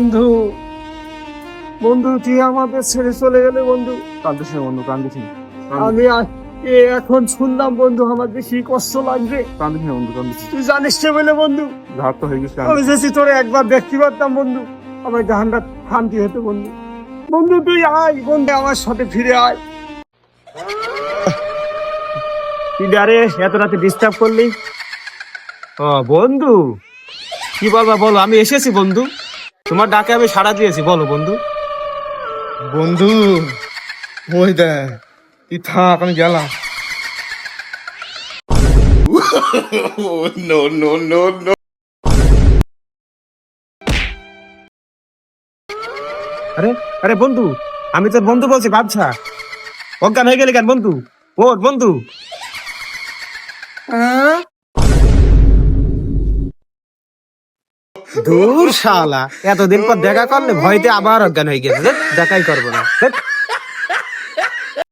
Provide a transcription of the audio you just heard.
বন্ধু, বন্ধু তুই আমাদের ছেড়ে চলে গেলে বন্ধু। কান্দিস না বন্ধু, কান্দিস না। আমি এখন শুনলাম বন্ধু, আমার বেশি কষ্ট লাগবে। কান্দিস না বন্ধু, কান্দিস না। তুই জানিস না বলে বন্ধু, ঘাট তো হয়ে গেছে। আমি যদি তোরে একবার দেখতে পারতাম বন্ধু, আমার জাহানটা শান্তি হতো বন্ধু। বন্ধু তুই আয় বন্ধু, আমার সাথে ফিরে আয়। তুই আরে এত রাতে ডিস্টার্ব করলি? ও বন্ধু, কি বলবা বলো, আমি এসেছি বন্ধু, তোমার ডাকে আমি সাড়া দিয়েছি, বলো বন্ধু। বন্ধু ওই দেখ, তুই থাক, আমি গেলাম। আরে আরে বন্ধু, আমি তোর বন্ধু বলছি, বাচ্চা অজ্ঞান হয়ে গেলি কেন বন্ধু? ও বন্ধু, দূর শালা, এতদিন পর দেখা করলে ভয়তে আবার অজ্ঞান হয়ে গেছে। দেখাই করবো না।